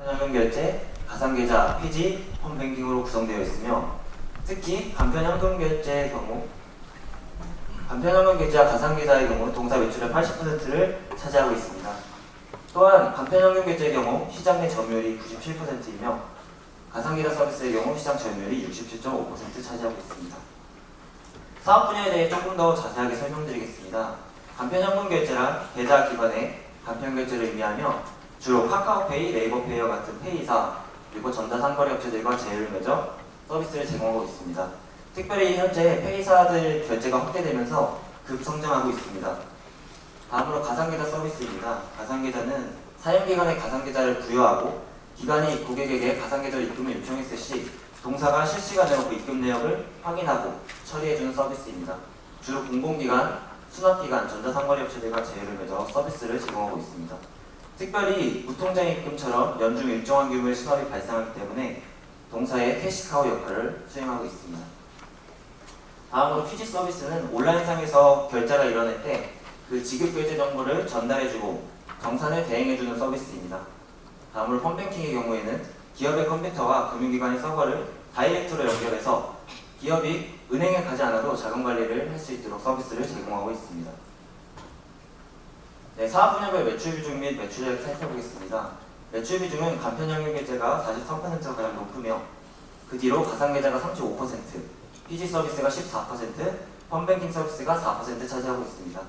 현금결제, 가상계좌, 폐지, 홈뱅킹으로 구성되어 있으며 특히 간편현금결제의 경우 간편현금계좌, 가상계좌의 경우 동사 매출의 80%를 차지하고 있습니다. 또한 간편현금결제의 경우 시장 내 점유율이 97%이며 가상계좌 서비스의 경우 시장 점유율이 67.5% 차지하고 있습니다. 사업 분야에 대해 조금 더 자세하게 설명드리겠습니다. 간편현금결제란 계좌 기반의 간편결제를 의미하며 주로 카카오페이, 네이버페이와 같은 페이사 그리고 전자상거래 업체들과 제휴를 맺어 서비스를 제공하고 있습니다. 특별히 현재 페이사들 결제가 확대되면서 급성장하고 있습니다. 다음으로 가상계좌 서비스입니다. 가상계좌는 사용기관에 가상계좌를 부여하고 기관이 고객에게 가상계좌 입금을 요청했을 시 동사가 실시간으로 그 입금 내역을 확인하고 처리해주는 서비스입니다. 주로 공공기관, 수납기관, 전자상거래 업체들과 제휴를 맺어 서비스를 제공하고 있습니다. 특별히 무통장입금처럼 연중 일정한 규모의 수납이 발생하기 때문에 동사의 캐시카우 역할을 수행하고 있습니다. 다음으로 퀴즈 서비스는 온라인상에서 결제가 일어날 때 그 지급결제 정보를 전달해주고 정산을 대행해주는 서비스입니다. 다음으로 펀뱅킹의 경우에는 기업의 컴퓨터와 금융기관의 서버를 다이렉트로 연결해서 기업이 은행에 가지 않아도 자금관리를 할 수 있도록 서비스를 제공하고 있습니다. 네, 사업 분야별 매출 비중 및 매출액 살펴보겠습니다. 매출 비중은 간편현금계좌가 43%가 가장 높으며 그 뒤로 가상계좌가 35%, PG 서비스가 14%, 펀뱅킹 서비스가 4% 차지하고 있습니다.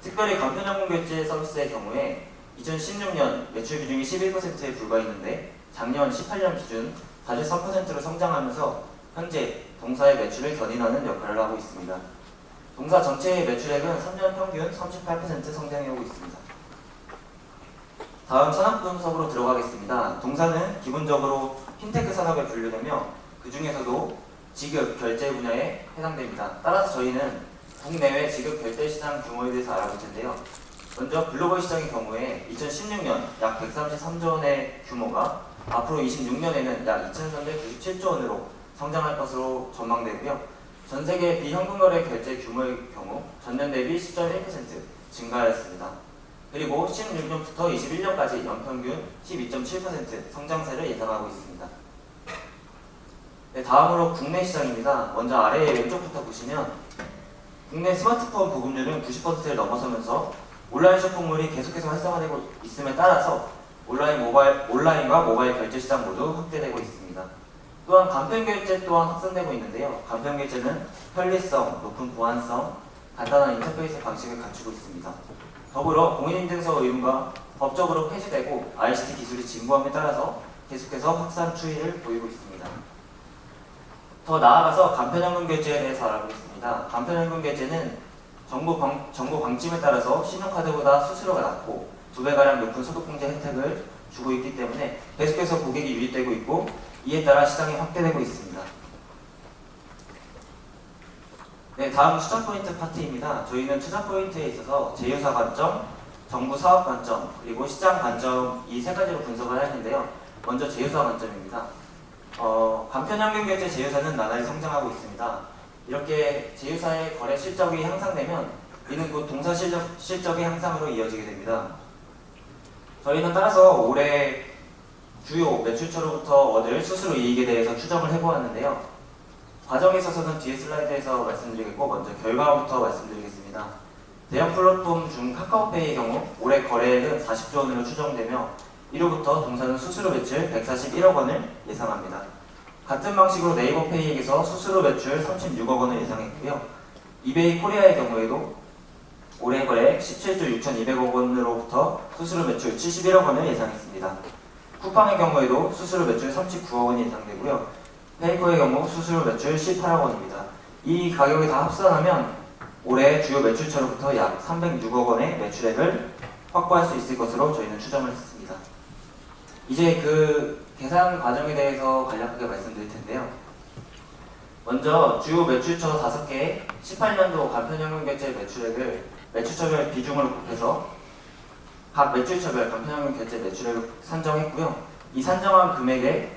특별히 간편현금결제 서비스의 경우에 2016년 매출 비중이 11%에 불과했는데 작년 18년 기준 43%로 성장하면서 현재 동사의 매출을 견인하는 역할을 하고 있습니다. 동사 전체의 매출액은 3년 평균 38% 성장해오고 있습니다. 다음 산업 분석으로 들어가겠습니다. 동사는 기본적으로 핀테크 산업에 분류되며 그 중에서도 지급, 결제 분야에 해당됩니다. 따라서 저희는 국내외 지급, 결제 시장 규모에 대해서 알아볼 텐데요. 먼저 글로벌 시장의 경우에 2016년 약 133조 원의 규모가 앞으로 26년에는 약 2,397조 원으로 성장할 것으로 전망되고요. 전 세계 비현금거래 결제 규모의 경우 전년 대비 10.1% 증가하였습니다. 그리고 16년부터 21년까지 연평균 12.7% 성장세를 예상하고 있습니다. 네, 다음으로 국내 시장입니다. 먼저 아래 왼쪽부터 보시면 국내 스마트폰 보급률은 90%를 넘어서면서 온라인 쇼핑몰이 계속해서 활성화되고 있음에 따라서 온라인과 모바일 결제 시장 모두 확대되고 있습니다. 또한 간편결제 또한 확산되고 있는데요. 간편결제는 편리성, 높은 보안성, 간단한 인터페이스 방식을 갖추고 있습니다. 더불어 공인인증서 의무가 법적으로 폐지되고 ICT 기술이 진보함에 따라서 계속해서 확산 추이를 보이고 있습니다. 더 나아가서 간편현금결제에 대해서 알아보겠습니다. 간편현금결제는 정부 방침에 따라서 신용카드보다 수수료가 낮고 2배가량 높은 소득공제 혜택을 주고 있기 때문에 계속해서 고객이 유입되고 있고 이에 따라 시장이 확대되고 있습니다. 네, 다음 투자 포인트 파트입니다. 저희는 투자 포인트에 있어서 제휴사 관점, 정부 사업 관점, 그리고 시장 관점 이 세 가지로 분석을 할 텐데요. 먼저 제휴사 관점입니다. 간편현금결제 제휴사는 나날이 성장하고 있습니다. 이렇게 제휴사의 거래 실적이 향상되면 이는 곧 동사 실적의 향상으로 이어지게 됩니다. 저희는 따라서 올해 주요 매출처로부터 얻을 수수료 이익에 대해서 추정을 해보았는데요. 과정에 있어서는 뒤에 슬라이드에서 말씀드리겠고 먼저 결과부터 말씀드리겠습니다. 대형 플랫폼 중 카카오페이의 경우 올해 거래액은 40조 원으로 추정되며 이로부터 동사는 수수료 매출 141억 원을 예상합니다. 같은 방식으로 네이버페이에게서 수수료 매출 36억 원을 예상했고요. 이베이 코리아의 경우에도 올해 거래액 17조 6,200억 원으로부터 수수료 매출 71억 원을 예상했습니다. 쿠팡의 경우에도 수수료 매출 39억 원이 예상되고요. 페이커의 경우 수수료 매출 18억 원입니다. 이 가격이 다 합산하면 올해 주요 매출처로부터 약 306억 원의 매출액을 확보할 수 있을 것으로 저희는 추정을 했습니다. 이제 그 계산 과정에 대해서 간략하게 말씀드릴 텐데요. 먼저 주요 매출처 5개의 18년도 간편현금결제 매출액을 매출처별 비중으로 곱해서 각 매출처별 간편현금결제 매출액을 산정했고요. 이 산정한 금액에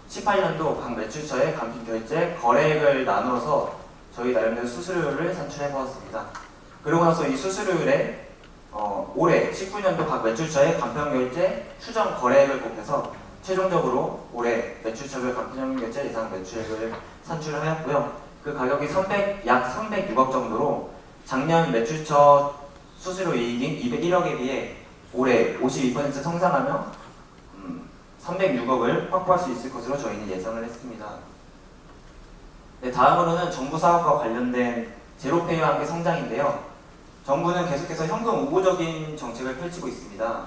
18년도 각 매출처의 간편결제 거래액을 나누어서 저희 나름대로 수수료를 산출해보았습니다. 그러고 나서 이 수수료율에 올해 19년도 각 매출처의 간편결제 추정 거래액을 곱해서 최종적으로 올해 매출처별 간편형용 결제 예상 매출액을 산출을 하였고요. 그 가격이 약 306억 정도로 작년 매출처 수수료 이익인 201억에 비해 올해 52% 성장하며 306억을 확보할 수 있을 것으로 저희는 예상을 했습니다. 네, 다음으로는 정부 사업과 관련된 제로페이와 함께 성장인데요. 정부는 계속해서 현금 우호적인 정책을 펼치고 있습니다.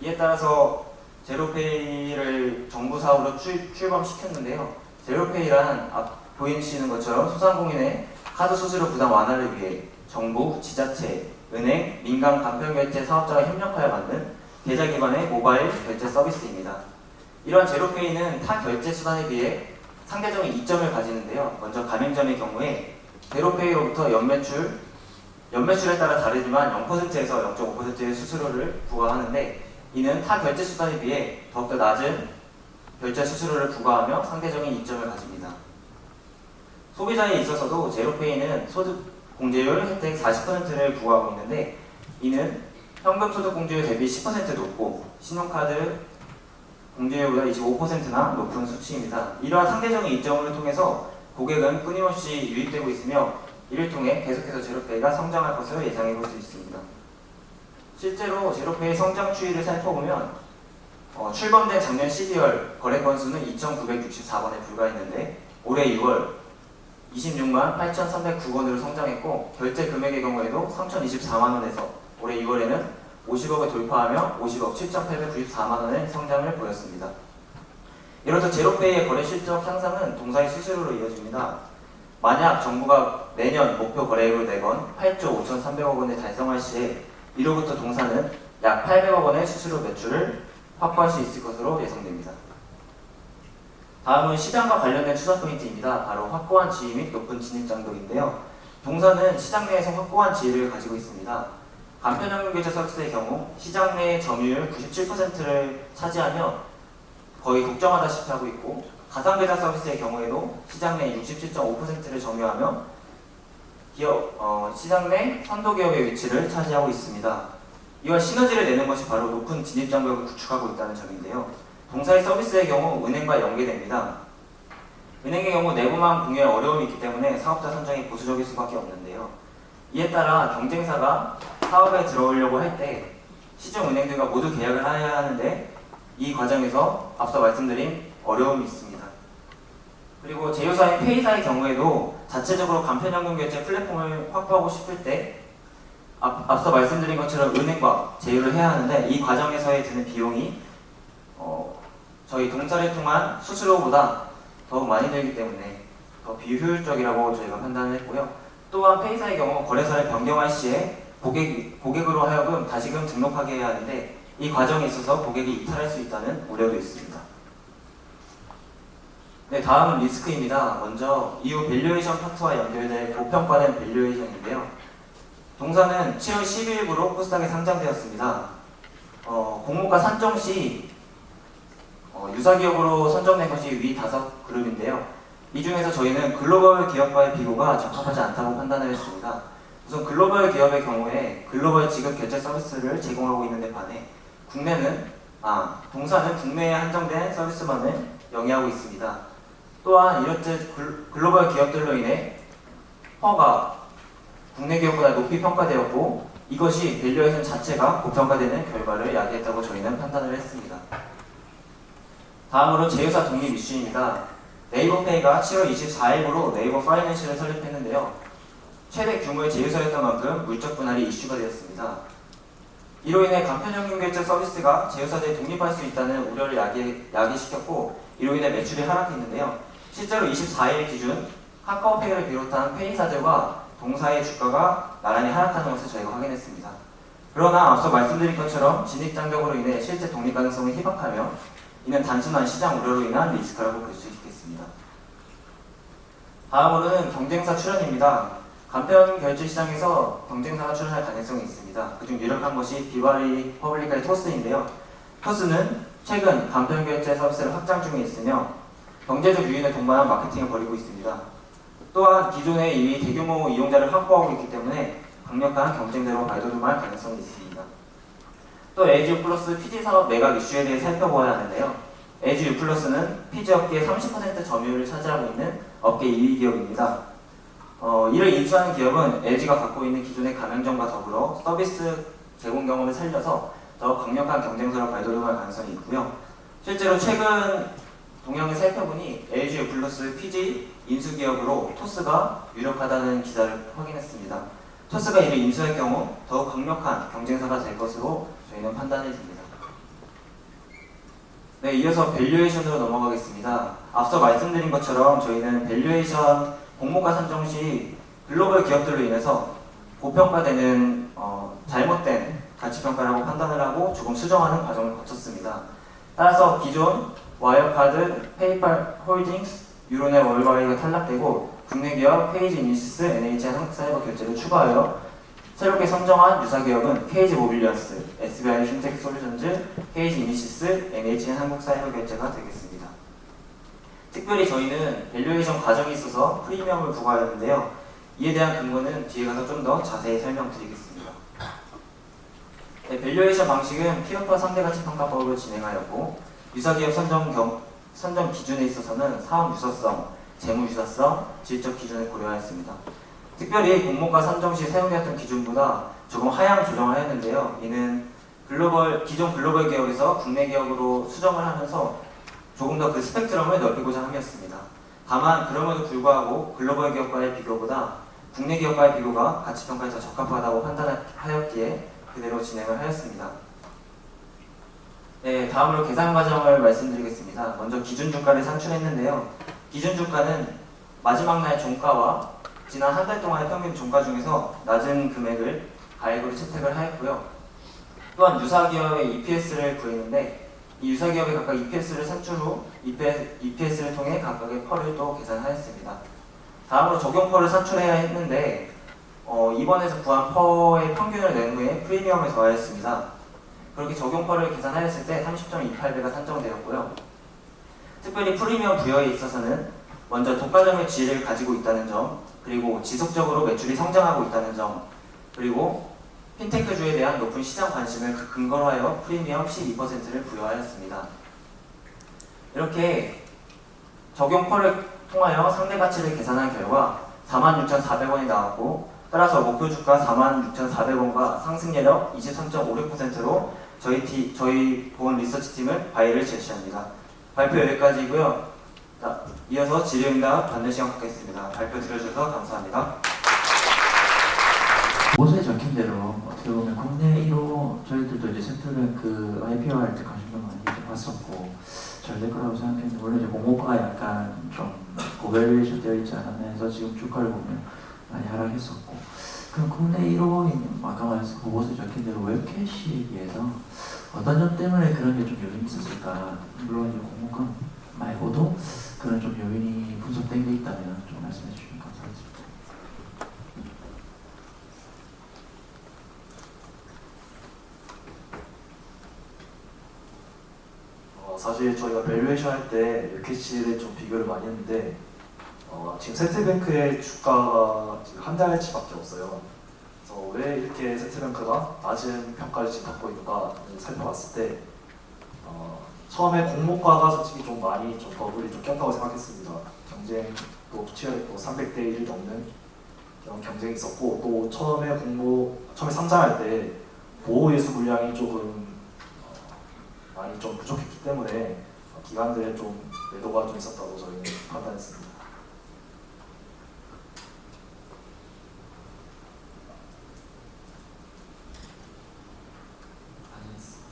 이에 따라서 제로페이를 정부 사업으로 출범시켰는데요. 제로페이란 보이시는 것처럼 소상공인의 카드 수수료 부담 완화를 위해 정부, 지자체, 은행, 민간 간편결제 사업자가 협력하여 만든 계좌 기반의 모바일 결제 서비스입니다. 이러한 제로페이는 타 결제 수단에 비해 상대적인 이점을 가지는데요. 먼저 가맹점의 경우에 제로페이로부터 연매출에 따라 다르지만 0%에서 0.5%의 수수료를 부과하는데, 이는 타 결제 수단에 비해 더욱더 낮은 결제 수수료를 부과하며 상대적인 이점을 가집니다. 소비자에 있어서도 제로페이는 소득 공제율 혜택 40%를 부과하고 있는데, 이는 현금 소득 공제율 대비 10% 높고 신용카드 공제율보다 25%나 높은 수치입니다. 이러한 상대적인 이점을 통해서 고객은 끊임없이 유입되고 있으며, 이를 통해 계속해서 제로페이가 성장할 것으로 예상해 볼 수 있습니다. 실제로 제로페이 성장 추이를 살펴보면 출범된 작년 12월 거래 건수는 2,964건에 불과했는데 올해 6월 26만 8,309건으로 성장했고, 결제 금액의 경우에도 3,024만원에서 올해 6월에는 50억을 돌파하며 50억 7,894만원의 성장을 보였습니다. 이로써 제로페이의 거래 실적 향상은 동사의 수수료로 이어집니다. 만약 정부가 내년 목표 거래액을 내건 8조 5,300억 원을 달성할 시에 이로부터 동사는 약 800억 원의 수수료 매출을 확보할 수 있을 것으로 예상됩니다. 다음은 시장과 관련된 투자 포인트입니다. 바로 확고한 지위 및 높은 진입 장벽인데요. 동사는 시장 내에서 확고한 지위를 가지고 있습니다. 간편현금 결제 서비스의 경우 시장 내 점유율 97%를 차지하며 거의 독점하다시피 하고 있고, 가상계좌 서비스의 경우에도 시장 내 67.5%를 점유하며 시장 내 선도 기업의 위치를 차지하고 있습니다. 이와 시너지를 내는 것이 바로 높은 진입 장벽을 구축하고 있다는 점인데요. 동사의 서비스의 경우 은행과 연계됩니다. 은행의 경우 내부망 공유에 어려움이 있기 때문에 사업자 선정이 보수적일 수밖에 없는데요. 이에 따라 경쟁사가 사업에 들어오려고 할 때 시중 은행들과 모두 계약을 해야 하는데, 이 과정에서 앞서 말씀드린 어려움이 있습니다. 그리고 제휴사인 페이사의 경우에도 자체적으로 간편현금 결제 플랫폼을 확보하고 싶을 때 앞서 말씀드린 것처럼 은행과 제휴를 해야 하는데, 이 과정에서의 드는 비용이 저희 동사를 통한 수수료보다 더욱 많이 들기 때문에 더 비효율적이라고 저희가 판단을 했고요. 또한 페이사의 경우 거래사를 변경할 시에 고객으로 하여금 다시금 등록하게 해야 하는데, 이 과정에 있어서 고객이 이탈할 수 있다는 우려도 있습니다. 네, 다음은 리스크입니다. 먼저 이후 밸류에이션 파트와 연결된 고평가된 밸류에이션인데요. 동사는 7월 12일부로 코스닥에 상장되었습니다. 공모가 산정 시 유사기업으로 선정된 것이 위 5그룹인데요. 이 중에서 저희는 글로벌 기업과의 비교가 적합하지 않다고 판단을 했습니다. 우선 글로벌 기업의 경우에 글로벌 지급 결제 서비스를 제공하고 있는데 반해 동사는 국내에 한정된 서비스만을 영위하고 있습니다. 또한 이렇듯 글로벌 기업들로 인해 퍼가 국내 기업보다 높이 평가되었고, 이것이 밸류에이션 자체가 고평가되는 결과를 야기했다고 저희는 판단을 했습니다. 다음으로 제휴사 독립 이슈입니다. 네이버페이가 7월 24일부로 네이버 파이낸셜을 설립했는데요. 최대 규모의 제휴사였던 만큼 물적 분할이 이슈가 되었습니다. 이로 인해 간편현금 결제 서비스가 제휴사들이 독립할 수 있다는 우려를 야기시켰고, 이로 인해 매출이 하락했는데요. 실제로 24일 기준 카카오페이를 비롯한 페이사들과 동사의 주가가 나란히 하락하는 것을 저희가 확인했습니다. 그러나 앞서 말씀드린 것처럼 진입 장벽으로 인해 실제 독립 가능성이 희박하며, 이는 단순한 시장 우려로 인한 리스크라고 볼 수 있겠습니다. 다음으로는 경쟁사 출현입니다. 간편 결제 시장에서 경쟁사가 출현할 가능성이 있습니다. 그중 유력한 것이 비바리 퍼블리카의 토스인데요. 토스는 최근 간편 결제 서비스를 확장 중에 있으며 경제적 유인에 동반한 마케팅을 벌이고 있습니다. 또한 기존에 이미 대규모 이용자를 확보하고 있기 때문에 강력한 경쟁자로 발돋움할 가능성이 있습니다. 또 LG 플러스 PG 산업 매각 이슈에 대해 살펴보아야 하는데요. LG U+는 피지 업계의 30% 점유율을 차지하고 있는 업계 2위 기업입니다. 이를 인수하는 기업은 LG가 갖고 있는 기존의 가맹점과 더불어 서비스 제공 경험을 살려서 더욱 강력한 경쟁사로 발돋움할 가능성이 있고요. 실제로 최근 동향을 살펴보니 LG U+, PG 인수 기업으로 토스가 유력하다는 기사를 확인했습니다. 토스가 이를 인수할 경우 더욱 강력한 경쟁사가 될 것으로 저희는 판단이 듭니다. 네, 이어서 밸류에이션으로 넘어가겠습니다. 앞서 말씀드린 것처럼 저희는 밸류에이션 공모가 산정 시 글로벌 기업들로 인해서 고평가되는 잘못된 가치평가라고 판단을 하고 조금 수정하는 과정을 거쳤습니다. 따라서 기존 와이어카드, 페이팔 홀딩스, 유로넷 월드와이드가 탈락되고 국내 기업 페이지 이니시스, NHN 한국사이버결제를 추가하여 새롭게 선정한 유사 기업은 KG 모빌리언스, SBI 핀테크 솔루션즈, KG 이니시스, NHN 한국사이버결제가 되겠습니다. 특별히 저희는 밸류에이션 과정이 있어서 프리미엄을 부과하였는데요. 이에 대한 근거는 뒤에 가서 좀 더 자세히 설명드리겠습니다. 네, 밸류에이션 방식은 피어파 상대가치평가법으로 진행하였고 유사기업 선정 기준에 있어서는 사업 유사성, 재무 유사성, 질적 기준을 고려하였습니다. 특별히 공모가 선정 시 사용되었던 기준보다 조금 하향 조정하였는데요. 이는 기존 글로벌 기업에서 국내 기업으로 수정을 하면서 조금 더 그 스펙트럼을 넓히고자 함이었습니다. 다만 그럼에도 불구하고 글로벌 기업과의 비교보다 국내 기업과의 비교가 가치평가에 더 적합하다고 판단하였기에 그대로 진행을 하였습니다. 네, 다음으로 계산 과정을 말씀드리겠습니다. 먼저 기준주가를 산출했는데요. 기준주가는 마지막 날 종가와 지난 한 달 동안의 평균 종가 중에서 낮은 금액을 가액으로 채택을 하였고요. 또한 유사기업의 EPS를 구했는데 이 유사기업의 각각 EPS를 산출 후 EPS를 통해 각각의 펄을 또 계산하였습니다. 다음으로 적용펄을 산출해야 했는데 이번에서 구한 펄의 평균을 낸 후에 프리미엄을 더하였습니다. 그렇게 적용펄을 계산하였을 때 30.28배가 산정되었고요. 특별히 프리미엄 부여에 있어서는 먼저 독과점의 지위를 가지고 있다는 점, 그리고 지속적으로 매출이 성장하고 있다는 점, 그리고 핀테크주에 대한 높은 시장 관심을 근거로 하여 프리미엄 12%를 부여하였습니다. 이렇게 적용펄을 통하여 상대가치를 계산한 결과 46,400원이 나왔고 따라서 목표주가 46,400원과 상승률 23.56%로 저희 보험 리서치 팀은 바이를 제시합니다. 발표 여기까지고요. 자, 이어서 질의응답 받는 시간 갖겠습니다. 발표 들어주셔서 감사합니다. 보고서에 적힌 대로 어떻게 보면 국내 1호 저희들도 이제 센트뱅크 IPO 할 때 관심도 많이 봤었고 잘 될 거라고 생각했는데 물론 이제 공모가가 약간 좀 고밸류에이션 되어 있지 않았나 해서 지금 주가를 보면 많이 하락했었고 그럼 국내 1호인 아까 말해서 보고서에 적힌 대로 웹캐시에 비해서 어떤 점 때문에 그런 게 좀 요인이 있었을까? 물론 이제 공모가 말고도 그런 좀 요인이 분석된 게 있다면 좀 말씀해 주시면 감사하겠습니다. 사실 저희가 밸류에이션 할 때 웹캐시를 좀 비교를 많이 했는데 지금 센트뱅크의 주가가 지금 한 달치밖에 없어요. 그래서 왜 이렇게 센트뱅크가 낮은 평가를 지금 받고 있는가 살펴봤을 때 처음에 공모가가 솔직히 좀 많이 좀 버블이 좀 꼈다고 생각했습니다. 경쟁도 치열했고 300대 1이 넘는 그런 경쟁이 있었고 또 처음에 상장할 때 보호예수 물량이 조금 많이 좀 부족했기 때문에 기관들의 좀 매도가 좀 있었다고 저희는 판단했습니다.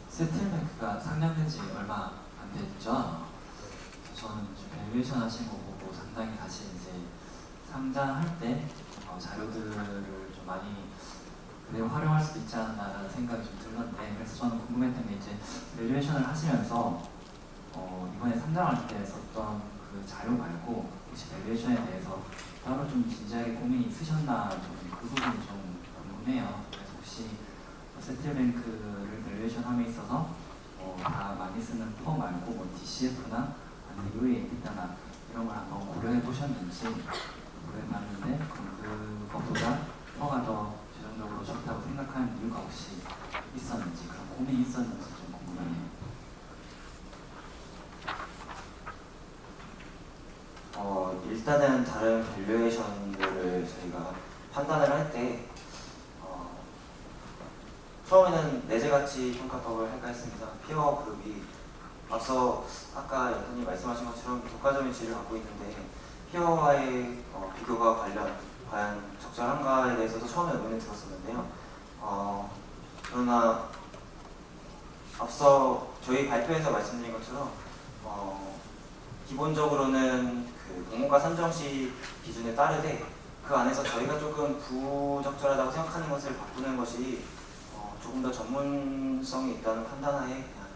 센트뱅크가 상장된 지 얼마 안 됐죠. 저는 밸류에이션 하신 거 보고 상당히 다시 이제 상장할 때 자료들을 좀 많이 그대로 활용할 수도 있지 않나라는 생각이 좀 들었는데 그래서 저는 궁금했던 게 이제 밸류에이션을 하시면서 이번에 상장할 때 썼던 그 자료 말고 혹시 밸류에이션에 대해서 따로 좀 진지하게 고민이 있으셨나 그 부분이 좀 궁금해요. 그래서 혹시 센트뱅크를 밸류에이션함에 있어서 다 많이 쓰는 퍼 말고 뭐 DCF나 아니면 UAEBITDA나 이런 걸 한번 고려해 보셨는지 고려해봤는데 그것보다 퍼가 더 최종적으로 좋다고 생각하는 이유가 혹시 있었는지 그런 고민이 있었는지 좀 궁금해요. 일단은 다른 밸류에이션들을 저희가 판단을 할 때 처음에는 내재가치 평가법을 할까 했습니다. 피어 그룹이 앞서 아까 여사님 말씀하신 것처럼 독과점의 질을 갖고 있는데 피어와의 비교가 과연 적절한가에 대해서도 처음에 의문을 들었었는데요. 그러나 앞서 저희 발표에서 말씀드린 것처럼 기본적으로는 그 공모가 산정 시 기준에 따르되 그 안에서 저희가 조금 부적절하다고 생각하는 것을 바꾸는 것이 조금 더 전문성이 있다는 판단하에 그냥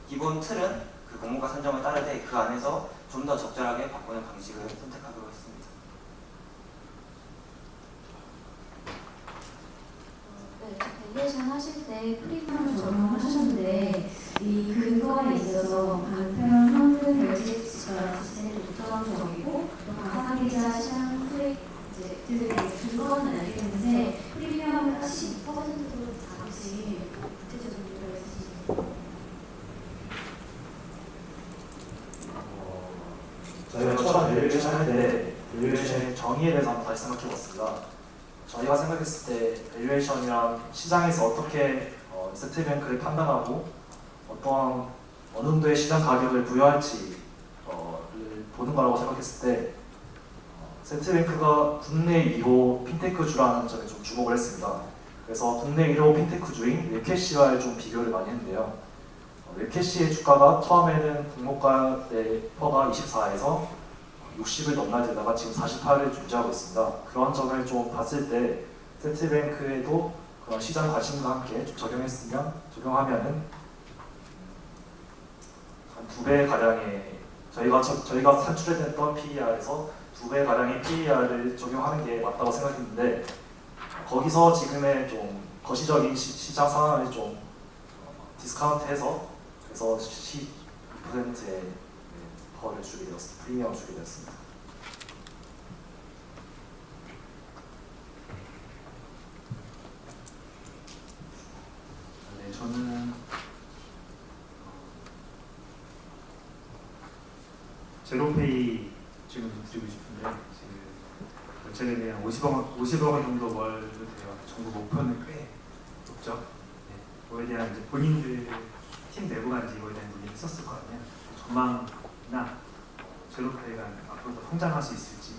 기본 틀은 그 공모가 산정을 따르되 그 안에서 좀 더 적절하게 바꾸는 방식을 선택하기로 했습니다. 네, 밸류에이션 하실 때 프리미엄을 적용하셨는데 이 근거에 있어서 간편 현금 결제가 자체는 독점적이고 또 가상기자 시장 수익들의 근거는 알겠는데 프리미엄을 12%로 잡으신 구체적인 이유가 있으신가요? 저희가 처음 밸류에이션 할 때 밸류에이션의 정의에 대해서 한번 다시 생각해봤습니다. 저희가 생각했을 때 밸류에이션이란 시장에서 어떻게 세트뱅크를 판단하고 어느 정도의 시장 가격을 부여할지를 보는 거라고 생각했을 때 세트뱅크가 국내 2호 핀테크주라는 점에 좀 주목을 했습니다. 그래서 국내 1호 핀테크주인 웹캐시와의 좀 비교를 많이 했는데요. 웹캐시의 주가가 처음에는 공모가 때 퍼가 24에서 60을 넘나들다가 지금 48을 유지하고 있습니다. 그런 점을 좀 봤을 때 세트뱅크에도 그런 시장 관심과 함께 좀 적용하면은 한 2배 가량의 저희가 산출했던 PER에서 2배 가량의 PER을 적용하는 게 맞다고 생각했는데 거기서 지금의 좀 거시적인 시장 상황을 좀 디스카운트해서 그래서 12%의 퍼를 주게 되었습니다. 프리미엄을 주게 되었습니다. 네, 저는 제로페이 질문 좀 드리고 싶은데 지금 결제에 대한 50억 원 정도 월도 돼요. 정부 목표는 꽤 높죠. 네, 그거에 대한 이제 본인들 팀 내부가 이제 이거에 대한 논의를 했었을 거 아니에요. 전망이나 제로페이가 앞으로 더 성장할 수 있을지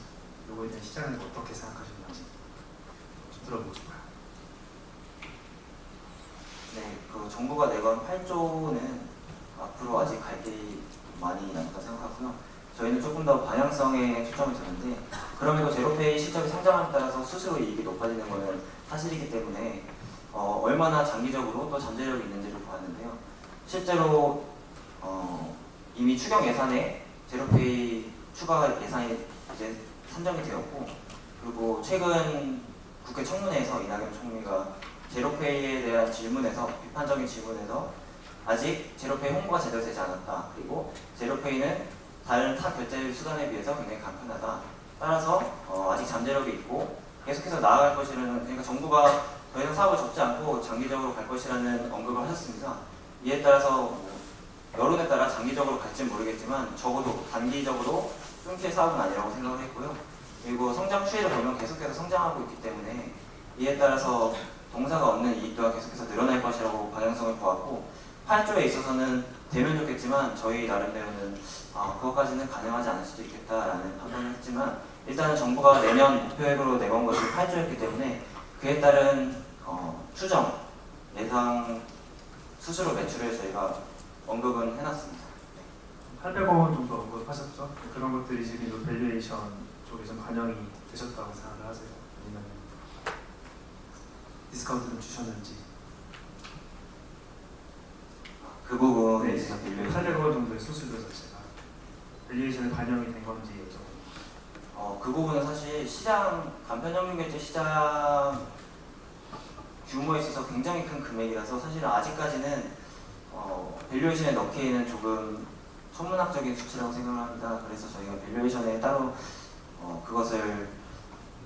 이거에 대한 시장을 어떻게 생각하시는지 좀 들어보고 싶어요. 네, 그 정부가 내건 8조는 앞으로 아직 갈 길이 많이 남다 생각하고요. 저희는 조금 더 방향성에 초점을 두는데 그럼에도 제로페이 실적이 상장함에 따라서 수수료 이익이 높아지는 것은 사실이기 때문에 얼마나 장기적으로 또 잠재력이 있는지를 보았는데요. 실제로 이미 추경 예산에 제로페이 추가 예산이 이제 산정이 되었고 그리고 최근 국회 청문회에서 이낙연 총리가 제로페이에 대한 비판적인 질문에서 아직 제로페이 홍보가 제대로 되지 않았다. 그리고 제로페이는 다른 타 결제 수단에 비해서 굉장히 간편하다. 따라서 아직 잠재력이 있고 계속해서 나아갈 것이라는 그러니까 정부가 더 이상 사업을 접지 않고 장기적으로 갈 것이라는 언급을 하셨습니다. 이에 따라서 여론에 따라 장기적으로 갈지는 모르겠지만 적어도 단기적으로 끊길 사업은 아니라고 생각을 했고요. 그리고 성장 추이를 보면 계속해서 성장하고 있기 때문에 이에 따라서 동사가 얻는 이익 또한 계속해서 늘어날 것이라고 방향성을 보았고 8조에 있어서는 되면 좋겠지만 저희 나름대로는 그것까지는 가능하지 않을 수도 있겠다라는 판단을 했지만 일단은 정부가 내년 목표액으로 내건 것이 8조였기 때문에 그에 따른 추정, 예상 수수료 매출을 저희가 언급은 해놨습니다. 800억 원 정도 언급하셨죠? 그런 것들이 지금 이 밸류에이션 쪽에 좀 반영이 되셨다고 생각을 하세요? 아니면 디스카운트를 주셨는지? 그 부분에 네, 있어서 800억 원 정도의 수수료 자체가 밸류에이션에 반영이 된 건지 여쭤봅니다. 그 부분은 사실 시장 간편현금결제 시장 규모에 있어서 굉장히 큰 금액이라서 사실은 아직까지는 밸류에이션에 넣기에는 조금 천문학적인 수치라고 생각을 합니다. 그래서 저희가 밸류에이션에 따로 그것을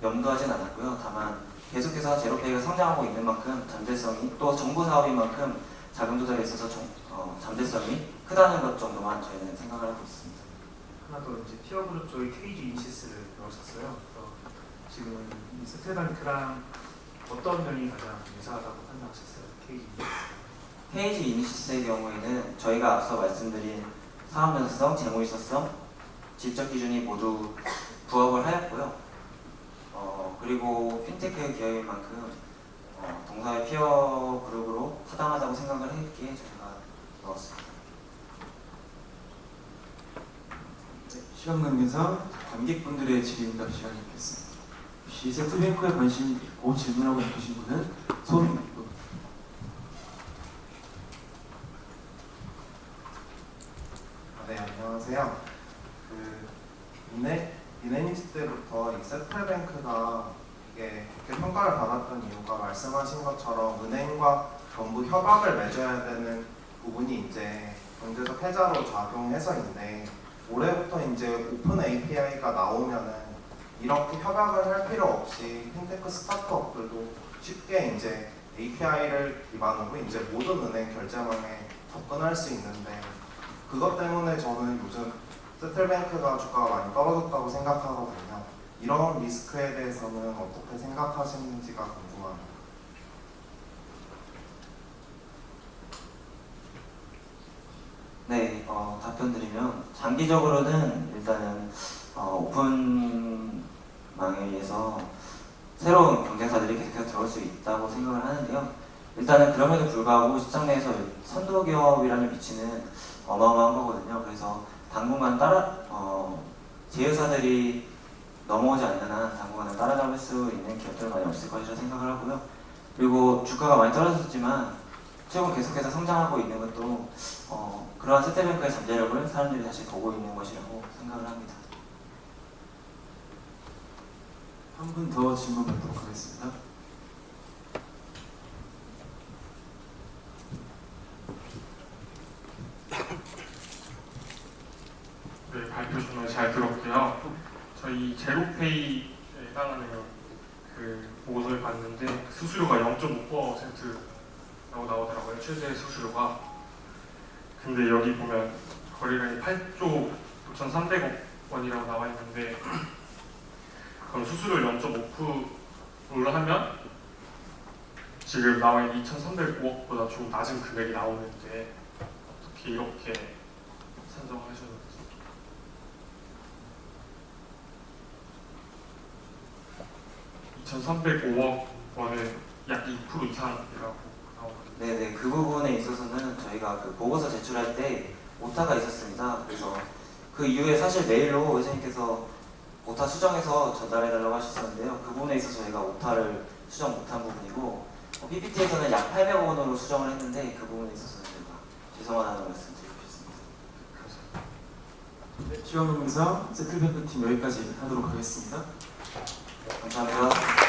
염두하진 않았고요. 다만 계속해서 제로페이가 성장하고 있는 만큼 잠재성이 또 정부 사업인 만큼 자금 조달에 있어서 잠재성이 크다는 것 정도만 저희는 생각을 하고 있습니다. 하나 더 이제 티어 그룹 쪽의 KG 이니시스를 넣으셨어요. 그래서 지금 이 세트뱅크랑 어떤 면이 가장 유사하다고 판단하셨어요? KG 이니시스. 페이지 이니시스의 경우에는 저희가 앞서 말씀드린 사업 연수성, 재무 일서성, 지적 기준이 모두 부합을 하였고요. 그리고 핀테크 기업인 만큼 동사의 피어 그룹으로 타당하다고 생각을 했기에 저희가 넣었습니다. 시간 관계상 관객분들의 질의응답 시간이 있겠습니다. 혹시 세트뱅크에 관심 있고 질문하고 싶으신 분은 손. 네, 안녕하세요. 이네닉스 때부터 이 세트뱅크가 이게 좋게 평가를 받았던 이유가 말씀하신 것처럼 은행과 정부 협약을 맺어야 되는 부분이 이제 경제적 해자로 작용해서인데 올해부터 이제 오픈 API가 나오면은 이렇게 협약을 할 필요 없이 핀테크 스타트업들도 쉽게 이제 API를 기반으로 이제 모든 은행 결제망에 접근할 수 있는데 그것 때문에 저는 요즘 세틀뱅크가 주가가 많이 떨어졌다고 생각하거든요. 이런 리스크에 대해서는 어떻게 생각하시는지가 궁금합니다. 네, 답변 드리면 장기적으로는 일단은 오픈망에 의해서 새로운 경쟁사들이 계속해서 들어올 수 있다고 생각을 하는데요. 일단은 그럼에도 불구하고 시장 내에서 선도 기업이라는 위치는 어마어마한 거거든요. 그래서 당분간 제휴사들이 넘어오지 않는 한 당분간은 따라잡을 수 있는 기업들 많이 없을 것이라 생각을 하고요. 그리고 주가가 많이 떨어졌지만 최근 계속해서 성장하고 있는 것도 그러한 세트뱅크의 잠재력을 사람들이 다시 보고 있는 것이라고 생각을 합니다. 한 분 더 질문 받도록 하겠습니다. 네, 발표 정말 잘 들었고요. 저희 제로페이에 해당하는 그 보고서를 봤는데 수수료가 0.5%라고 나오더라고요. 최대 수수료가. 근데 여기 보면 거래량이 8조 9,300억 원이라고 나와 있는데 그럼 수수료를 0.5%로 하면 지금 나와 있는 2,305억보다 좀 낮은 금액이 나오는데 어떻게 이렇게 산정하셨는지. 2,305억 원은 약 2% 이상이라고 나오거든요. 네네, 그 부분에 있어서는 저희가 그 보고서 제출할 때 오타가 있었습니다. 그래서 그 이후에 사실 메일로 회장님께서 오타 수정해서 전달해달라고 하셨었는데요. 그 부분에 있어서 저희가 오타를 수정 못한 부분이고 PPT에서는 약 800억 원으로 수정을 했는데 그 부분에 있어서는 저희가 죄송하다는 말씀 드리고 싶습니다. 네, 시간 관계상 세틀뱅크 팀 여기까지 하도록 하겠습니다. 감사합니다.